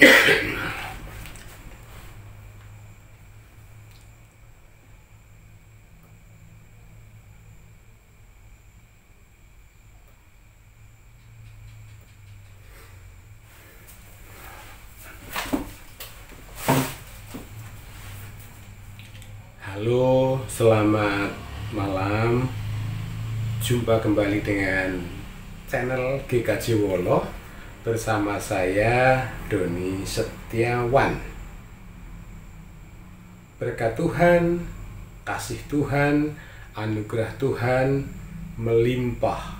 Halo, selamat malam. Jumpa kembali dengan channel GKJ Wolo bersama saya Doni Setiawan. Berkat Tuhan, kasih Tuhan, anugerah Tuhan melimpah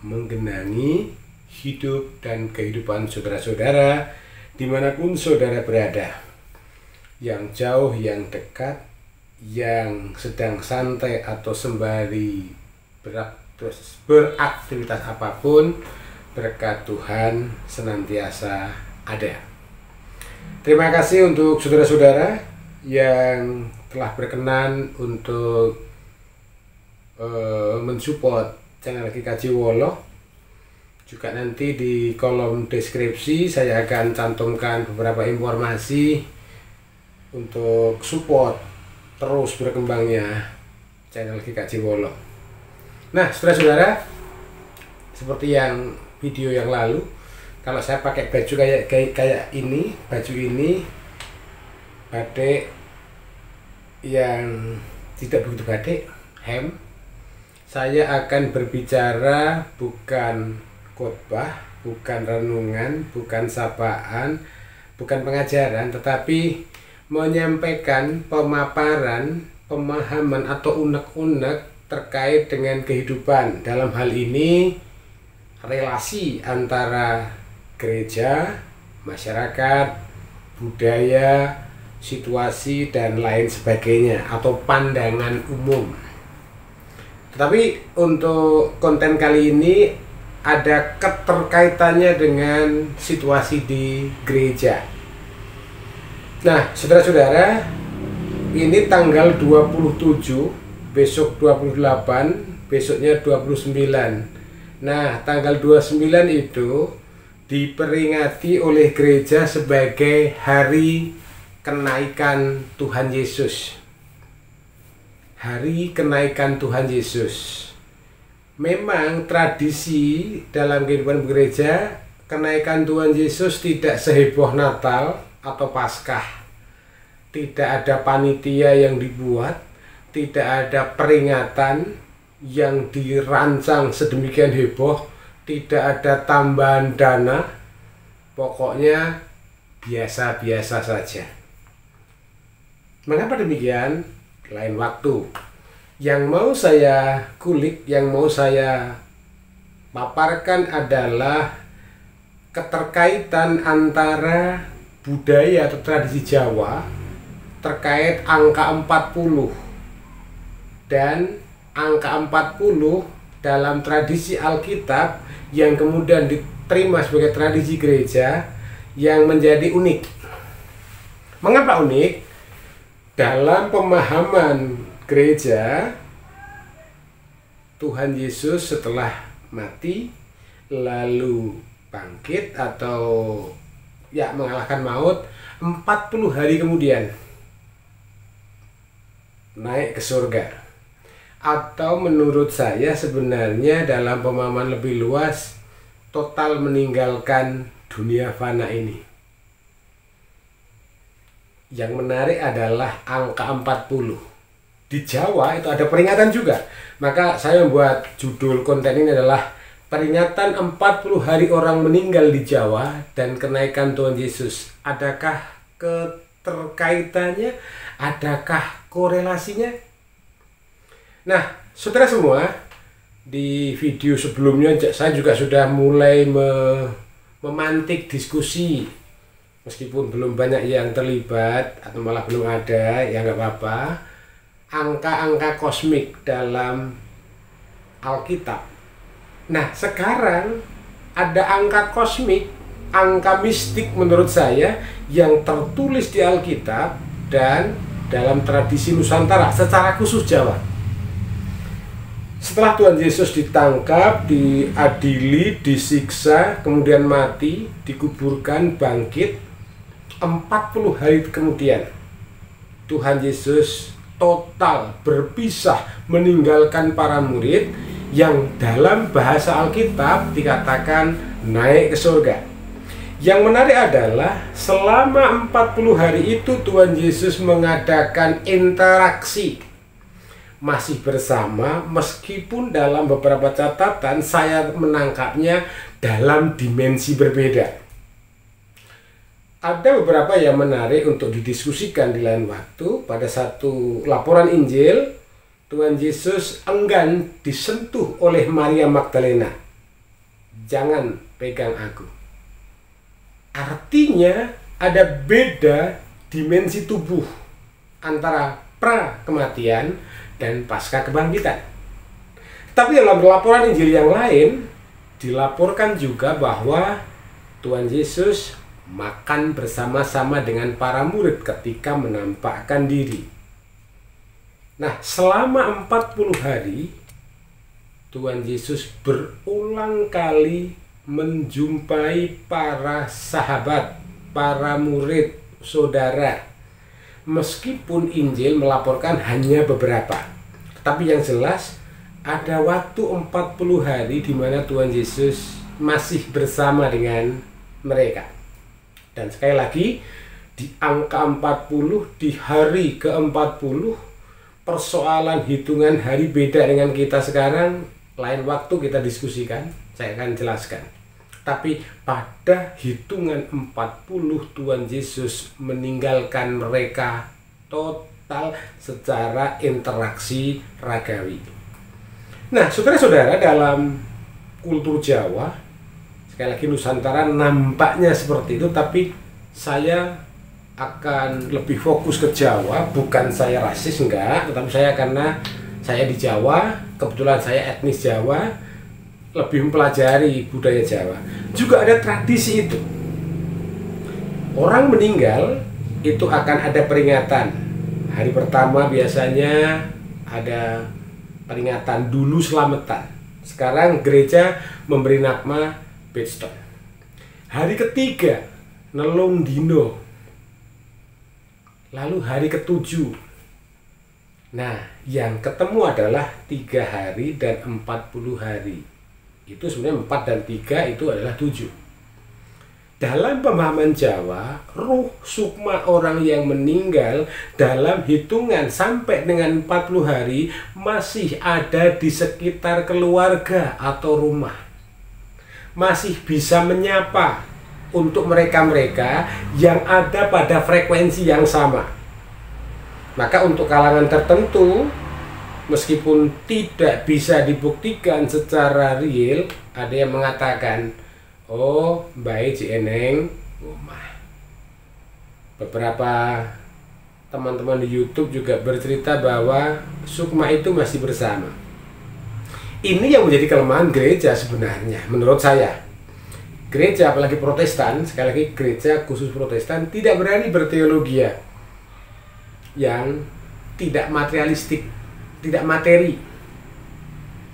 menggenangi hidup dan kehidupan saudara-saudara dimanapun saudara berada, yang jauh, yang dekat, yang sedang santai atau sembari beraktivitas apapun. Berkat Tuhan senantiasa ada. Terima kasih untuk saudara-saudara yang telah berkenan untuk mensupport channel GKJ Wolo. Juga nanti di kolom deskripsi saya akan cantumkan beberapa informasi untuk support terus berkembangnya channel GKJ Wolo. Nah, saudara-saudara, seperti yang video yang lalu, kalau saya pakai baju kayak ini, baju ini batik yang tidak begitu batik, hem, saya akan berbicara bukan khotbah, bukan renungan, bukan sapaan, bukan pengajaran, tetapi menyampaikan pemaparan, pemahaman atau unek-unek terkait dengan kehidupan. Dalam hal ini relasi antara gereja, masyarakat, budaya, situasi dan lain sebagainya, atau pandangan umum. Tetapi untuk konten kali ini ada keterkaitannya dengan situasi di gereja. Nah, saudara-saudara, ini tanggal 27, besok 28, besoknya 29. Nah, tanggal 29 itu diperingati oleh gereja sebagai hari kenaikan Tuhan Yesus. Hari kenaikan Tuhan Yesus. Memang tradisi dalam kehidupan gereja, kenaikan Tuhan Yesus tidak seheboh Natal atau Paskah. Tidak ada panitia yang dibuat, tidak ada peringatan yang dirancang sedemikian heboh, tidak ada tambahan dana, pokoknya biasa-biasa saja. Mengapa demikian? Lain waktu. Yang mau saya kulik, yang mau saya paparkan adalah keterkaitan antara budaya atau tradisi Jawa terkait angka 40, dan angka 40 dalam tradisi Alkitab yang kemudian diterima sebagai tradisi gereja yang menjadi unik. Mengapa unik? Dalam pemahaman gereja, Tuhan Yesus setelah mati lalu bangkit atau mengalahkan maut, 40 hari kemudian naik ke surga. Atau menurut saya sebenarnya dalam pemahaman lebih luas, total meninggalkan dunia fana ini. Yang menarik adalah angka 40. Di Jawa itu ada peringatan juga. Maka saya membuat judul konten ini adalah peringatan 40 hari orang meninggal di Jawa dan kenaikan Tuhan Yesus. Adakah keterkaitannya? Adakah korelasinya? Nah, saudara semua, di video sebelumnya saya juga sudah mulai memantik diskusi. Meskipun belum banyak yang terlibat atau malah belum ada, ya nggak apa-apa. Angka-angka kosmik dalam Alkitab. Nah, sekarang ada angka kosmik, angka mistik menurut saya yang tertulis di Alkitab dan dalam tradisi Nusantara, secara khusus Jawa. Setelah Tuhan Yesus ditangkap, diadili, disiksa, kemudian mati, dikuburkan, bangkit, 40 hari kemudian Tuhan Yesus total berpisah meninggalkan para murid yang dalam bahasa Alkitab dikatakan naik ke surga. Yang menarik adalah selama 40 hari itu Tuhan Yesus mengadakan interaksi, masih bersama, meskipun dalam beberapa catatan saya menangkapnya dalam dimensi berbeda. Ada beberapa yang menarik untuk didiskusikan di lain waktu. Pada satu laporan Injil, Tuhan Yesus enggan disentuh oleh Maria Magdalena. Jangan pegang aku. Artinya ada beda dimensi tubuh antara pra kematian dan pasca kebangkitan. Tapi dalam laporan Injil yang lain dilaporkan juga bahwa Tuhan Yesus makan bersama-sama dengan para murid ketika menampakkan diri. Nah, selama 40 hari Tuhan Yesus berulang kali menjumpai para sahabat, para murid, saudara. Meskipun Injil melaporkan hanya beberapa, tapi yang jelas ada waktu 40 hari di mana Tuhan Yesus masih bersama dengan mereka. Dan sekali lagi, di angka 40, di hari ke-40, persoalan hitungan hari beda dengan kita sekarang. Lain waktu kita diskusikan, saya akan jelaskan. Tapi pada hitungan 40, Tuhan Yesus meninggalkan mereka total secara interaksi ragawi. Nah, saudara-saudara, dalam kultur Jawa, sekali lagi Nusantara nampaknya seperti itu, tapi saya akan lebih fokus ke Jawa. Bukan saya rasis, enggak, tetapi saya karena saya di Jawa, kebetulan saya etnis Jawa, lebih mempelajari budaya Jawa. Juga ada tradisi itu. Orang meninggal itu akan ada peringatan. Hari pertama biasanya ada peringatan dulu selamatan. Sekarang gereja memberi nama Bedstone. Hari ketiga nelung dino. Lalu hari ketujuh. Nah, yang ketemu adalah 3 hari dan 40 hari. Itu sebenarnya 4 dan 3 itu adalah 7. Dalam pemahaman Jawa, ruh sukma orang yang meninggal dalam hitungan sampai dengan 40 hari masih ada di sekitar keluarga atau rumah. Masih bisa menyapa untuk mereka-mereka yang ada pada frekuensi yang sama. Maka untuk kalangan tertentu, meskipun tidak bisa dibuktikan secara real, ada yang mengatakan, oh, baik jeneng omah. Beberapa teman-teman di YouTube juga bercerita bahwa sukma itu masih bersama. Ini yang menjadi kelemahan gereja sebenarnya, menurut saya. Gereja, apalagi Protestan, sekali lagi gereja khusus Protestan, tidak berani berteologia yang tidak materialistik, tidak materi.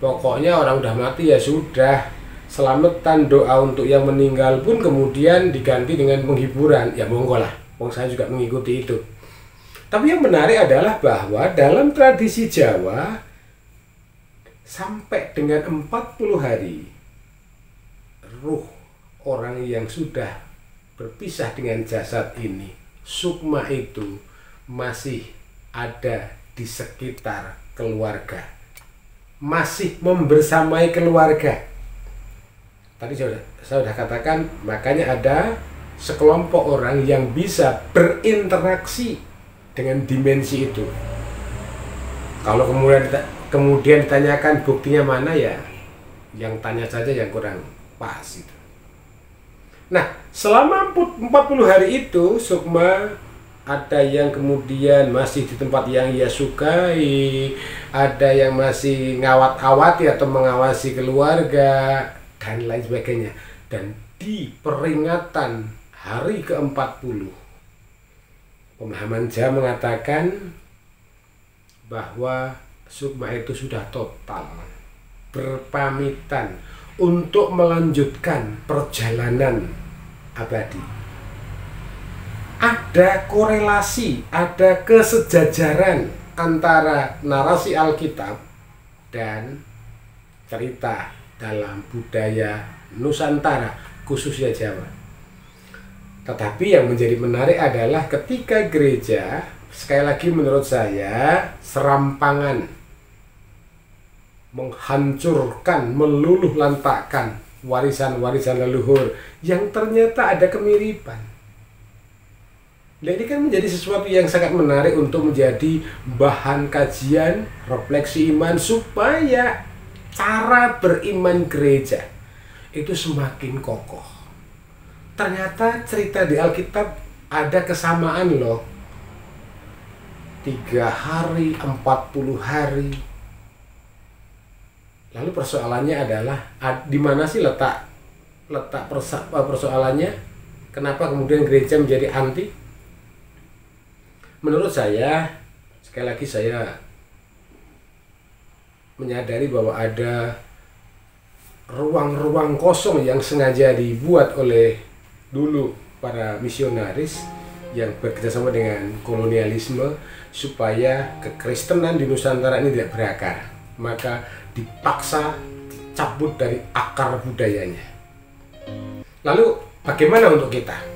Pokoknya orang udah mati ya sudah, selamatan, doa untuk yang meninggal pun kemudian diganti dengan penghiburan. Ya monggo lah, saya juga mengikuti itu. Tapi yang menarik adalah bahwa dalam tradisi Jawa, sampai dengan 40 hari, ruh orang yang sudah berpisah dengan jasad ini, sukma itu masih ada di sekitar keluarga, masih membersamai keluarga. Tadi saya sudah katakan, makanya ada sekelompok orang yang bisa berinteraksi dengan dimensi itu. Kalau kemudian ditanyakan buktinya mana, ya yang tanya saja yang kurang pas itu. Nah, selama 40 hari itu sukma ada yang kemudian masih di tempat yang ia sukai, ada yang masih ngawat-awati atau mengawasi keluarga dan lain sebagainya. Dan di peringatan hari ke-40, pemahaman Jawa mengatakan bahwa sukma itu sudah total berpamitan untuk melanjutkan perjalanan abadi. ada korelasi, ada kesejajaran antara narasi Alkitab dan cerita dalam budaya Nusantara, khususnya Jawa. Tetapi yang menjadi menarik adalah ketika gereja, sekali lagi menurut saya, serampangan menghancurkan, meluluh lantakkan warisan-warisan leluhur yang ternyata ada kemiripan. Nah, ini kan menjadi sesuatu yang sangat menarik untuk menjadi bahan kajian, refleksi iman, supaya cara beriman gereja itu semakin kokoh. Ternyata cerita di Alkitab ada kesamaan loh. 3 hari, 40 hari. Lalu persoalannya adalah di mana sih letak persoalannya? Kenapa kemudian gereja menjadi anti? Menurut saya, sekali lagi saya menyadari bahwa ada ruang-ruang kosong yang sengaja dibuat oleh dulu para misionaris yang bekerjasama dengan kolonialisme supaya kekristenan di Nusantara ini tidak berakar. Maka dipaksa dicabut dari akar budayanya. Lalu bagaimana untuk kita?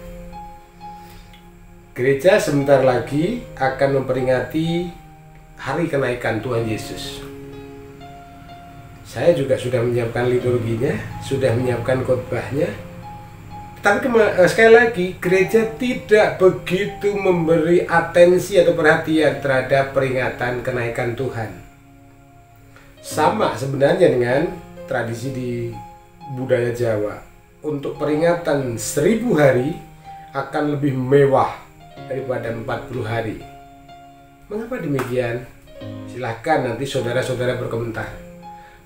Gereja sebentar lagi akan memperingati hari kenaikan Tuhan Yesus. Saya juga sudah menyiapkan liturginya, sudah menyiapkan khotbahnya. Tapi sekali lagi, gereja tidak begitu memberi atensi atau perhatian terhadap peringatan kenaikan Tuhan. Sama sebenarnya dengan tradisi di budaya Jawa. Untuk peringatan 1000 hari akan lebih mewah daripada 40 hari. Mengapa demikian? Silahkan nanti saudara-saudara berkomentar.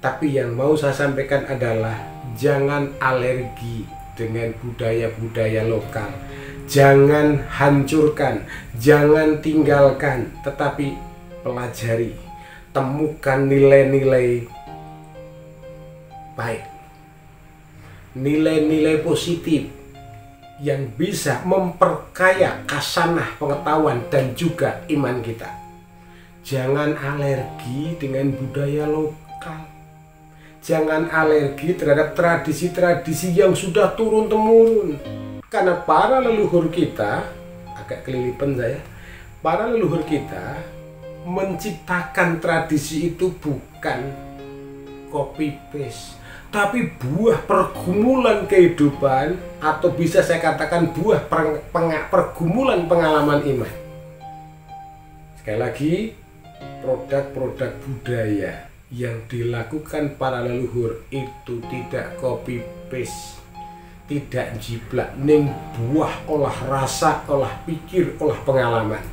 Tapi yang mau saya sampaikan adalah jangan alergi dengan budaya-budaya lokal. Jangan hancurkan, jangan tinggalkan, tetapi pelajari, temukan nilai-nilai baik, nilai-nilai positif yang bisa memperkaya kasanah pengetahuan dan juga iman kita. Jangan alergi dengan budaya lokal. Jangan alergi terhadap tradisi-tradisi yang sudah turun-temurun. Karena para leluhur kita, agak kelilipan saya, para leluhur kita menciptakan tradisi itu bukan copy paste, tapi buah pergumulan kehidupan, atau bisa saya katakan buah pergumulan pengalaman iman. Sekali lagi, produk-produk budaya yang dilakukan para leluhur itu tidak copy paste, tidak jiplak ning buah olah rasa, olah pikir, olah pengalaman.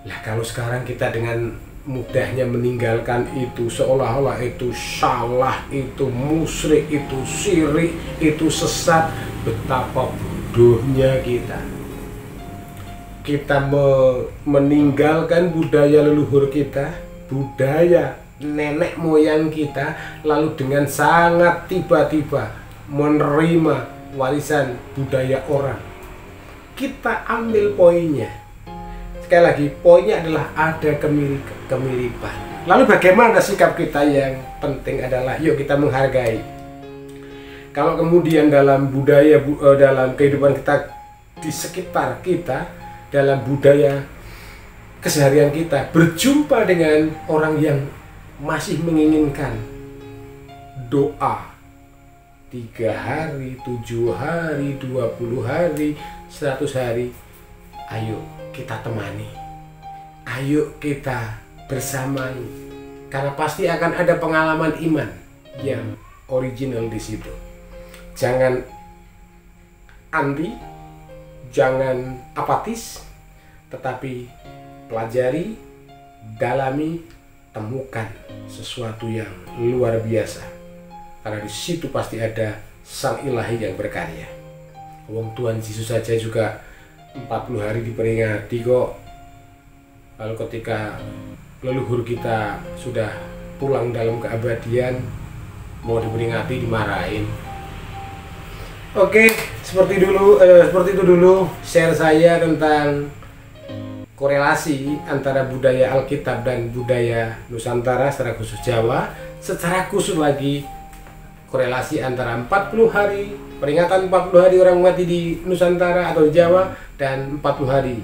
Lah kalau sekarang kita dengan mudahnya meninggalkan itu, seolah-olah itu salah, itu musyrik, itu syirik, itu sesat, betapa bodohnya kita. Kita meninggalkan budaya leluhur kita, budaya nenek moyang kita, lalu dengan sangat tiba-tiba menerima warisan budaya orang. Kita ambil poinnya. Sekali lagi, poinnya adalah ada kemiripan. Lalu bagaimana sikap kita? Yang penting adalah yuk kita menghargai. Kalau kemudian dalam budaya, dalam kehidupan kita di sekitar kita, dalam budaya keseharian kita, berjumpa dengan orang yang masih menginginkan doa 3 hari, 7 hari, 20 hari, 100 hari, ayo kita temani, ayo kita bersamai, karena pasti akan ada pengalaman iman yang original di situ. Jangan anti, jangan apatis, tetapi pelajari, dalami, temukan sesuatu yang luar biasa, karena di situ pasti ada Sang Ilahi yang berkarya. Wong Tuhan Yesus saja juga 40 hari diperingati kok. Lalu ketika leluhur kita sudah pulang dalam keabadian, mau diperingati dimarahin. Oke, seperti itu dulu share saya tentang korelasi antara budaya Alkitab dan budaya Nusantara secara khusus Jawa. Secara khusus lagi korelasi antara 40 hari, peringatan 40 hari orang mati di Nusantara atau di Jawa, dan 40 hari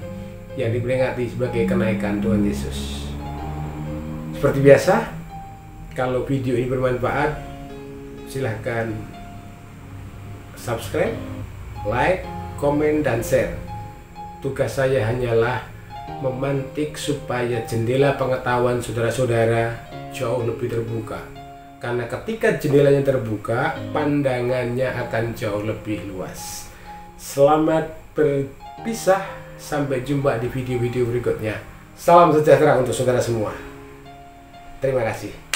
yang diperingati sebagai kenaikan Tuhan Yesus. Seperti biasa, kalau video ini bermanfaat, silahkan subscribe, like, komen, dan share. Tugas saya hanyalah memantik supaya jendela pengetahuan saudara-saudara jauh lebih terbuka. Karena ketika jendelanya terbuka, pandangannya akan jauh lebih luas. Selamat berpisah, sampai jumpa di video-video berikutnya. Salam sejahtera untuk saudara semua. Terima kasih.